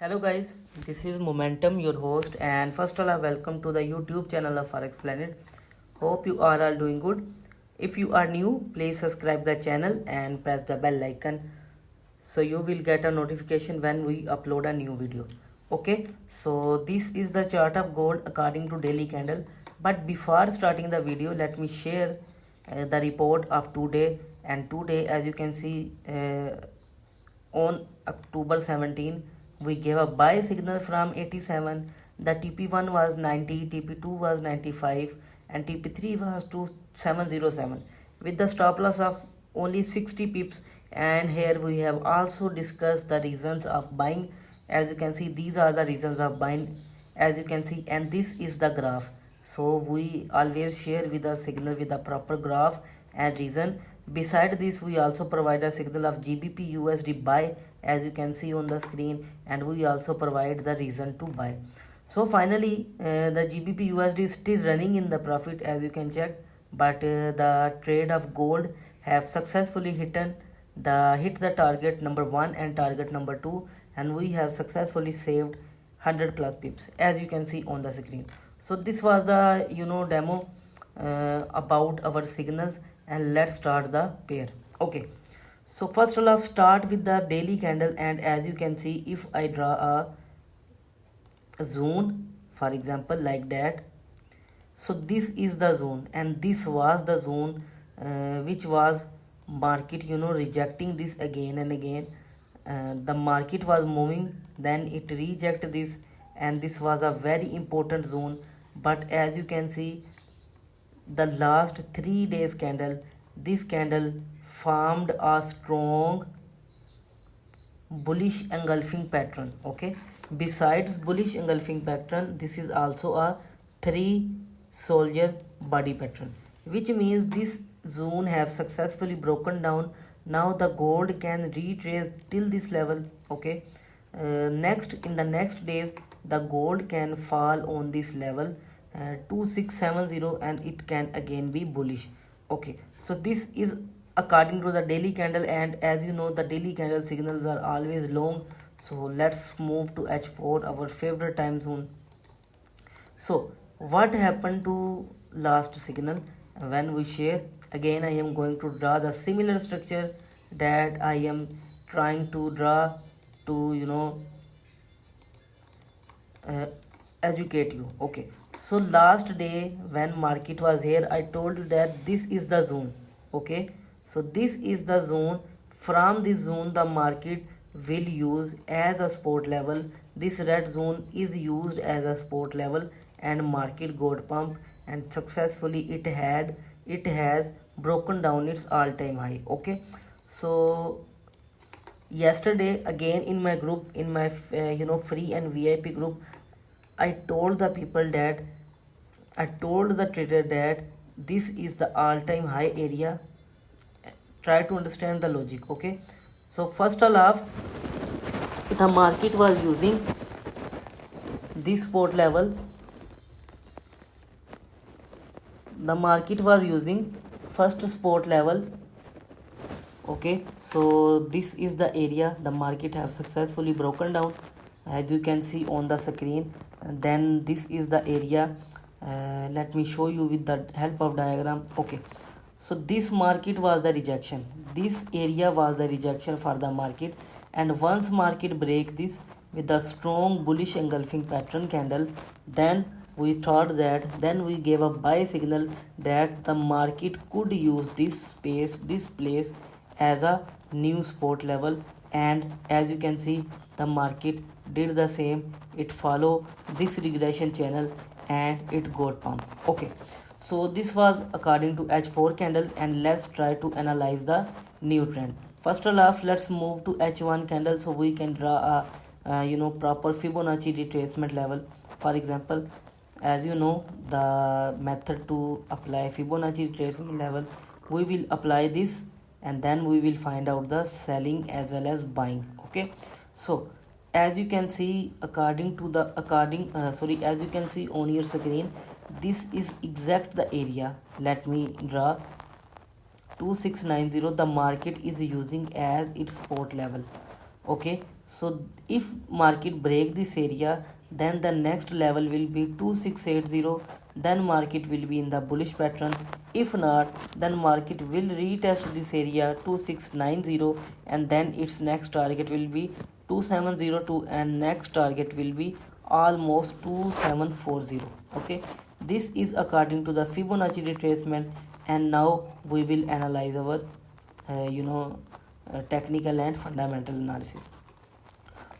Hello guys, this is Momentum, your host, and first of all, welcome to the YouTube channel of Forex Planet. Hope you are all doing good. If you are new, please subscribe the channel and press the bell icon so you will get a notification when we upload a new video. Okay, so this is the chart of gold according to daily candle. But before starting the video, let me share the report of today. And today, as you can see, on October 17 we gave a buy signal from 87. The TP1 was 90, TP2 was 95, and TP3 was 2707 with the stop loss of only 60 pips. And here we have also discussed the reasons of buying. As you can see, these are the reasons of buying, as you can see, and this is the graph. So we always share with the signal with the proper graph and reason. Beside this, we also provide a signal of GBP USD buy, as you can see on the screen, and we also provide the reason to buy. So finally, the GBP USD is still running in the profit, as you can check, but the trade of gold have successfully hit the target number 1 and target number 2, and we have successfully saved 100 plus pips, as you can see on the screen. So this was the demo about our signals, and let's start the pair. Okay, so first of all, start with the daily candle, and as you can see, if I draw a zone, for example, like that, so this is the zone, and this was the zone which was market rejecting this again and again. The market was moving, then it reject this, and this was a very important zone. But as you can see, the last 3 days candle, this candle formed a strong bullish engulfing pattern. Okay, besides bullish engulfing pattern, this is also a 3 soldier body pattern, which means this zone have successfully broken down. Now the gold can retrace till this level. Okay, next in the next days, the gold can fall on this level 2670, and it can again be bullish. Okay, so this is according to the daily candle, and as you know, the daily candle signals are always long. So let's move to H4, our favorite time zone. So what happened to last signal when we share? Again, I am going to draw the similar structure that I am trying to draw to educate you. Okay, so last day when market was here, I told you that this is the zone. Okay, so this is the zone. From this zone, the market will use as a support level. This red zone is used as a support level, and market got pumped, and successfully it has broken down its all-time high. Okay, so yesterday again in my group, in my free and VIP group, I told the people that I told the trader that this is the all-time high area. Try to understand the logic. Okay, so first of all, the market was using this support level. The market was using first support level. Okay, so this is the area the market have successfully broken down, as you can see on the screen. And then this is the area. Let me show you with the help of diagram. Okay, so this market was the rejection, this area was the rejection for the market, and once market break this with the strong bullish engulfing pattern candle, then we thought that, then we gave a buy signal that the market could use this space, this place, as a new support level. And as you can see, the market did the same. It follow this regression channel and it got pumped. Okay, so this was according to H4 candle, and let's try to analyze the new trend. First of all, let's move to H1 candle, so we can draw a proper Fibonacci retracement level. For example, as you know, the method to apply Fibonacci retracement level, we will apply this, and then we will find out the selling as well as buying. Okay, so as you can see, as you can see on your screen, this is exact the area. Let me draw 2690, the market is using as its support level. Okay, So if market break this area, then the next level will be 2680, then market will be in the bullish pattern. If not, then market will retest this area 2690, and then its next target will be 2702, and next target will be almost 2740. Okay, this is according to the Fibonacci retracement. And now we will analyze our technical and fundamental analysis.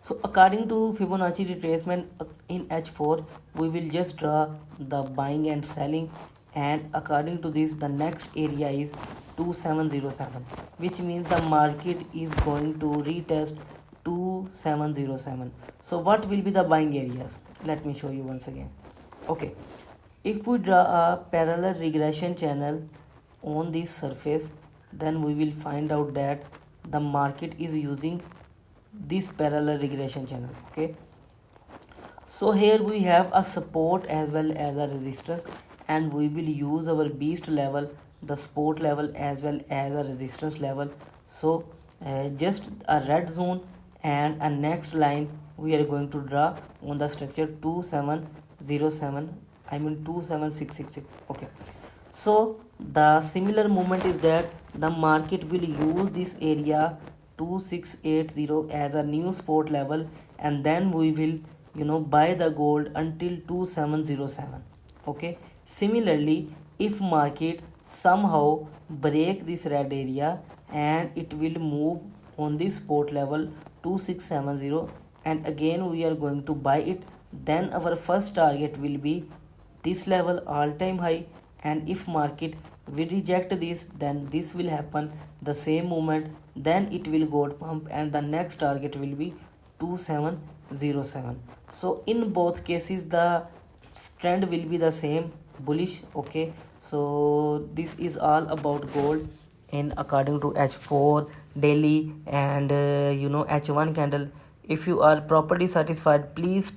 So according to Fibonacci retracement in H4, we will just draw the buying and selling, and according to this the next area is 2707, which means the market is going to retest 2707. So what will be the buying areas? Let me show you once again. Okay, if we draw a parallel regression channel on this surface, then we will find out that the market is using this parallel regression channel. Okay, so here we have a support as well as a resistance, and we will use our beast level, the support level as well as a resistance level. So just a red zone and a next line we are going to draw on the structure 2707, I mean 27666. Okay, so the similar movement is that the market will use this area 2680 as a new support level, and then we will buy the gold until 2707. Okay, similarly, if market somehow break this red area and it will move on this support level 2670, and again we are going to buy it, then our first target will be this level, all time high. And if market will reject this, then this will happen the same movement, then it will go pump, and the next target will be 2707. So in both cases the trend will be the same, bullish. Okay, so this is all about gold in according to H4 daily and H1 candle. If you are properly satisfied, please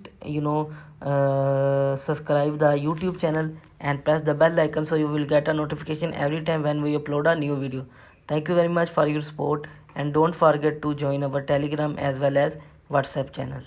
subscribe the YouTube channel and press the bell icon, so you will get a notification every time when we upload a new video. Thank you very much for your support, and don't forget to join our Telegram as well as WhatsApp channel.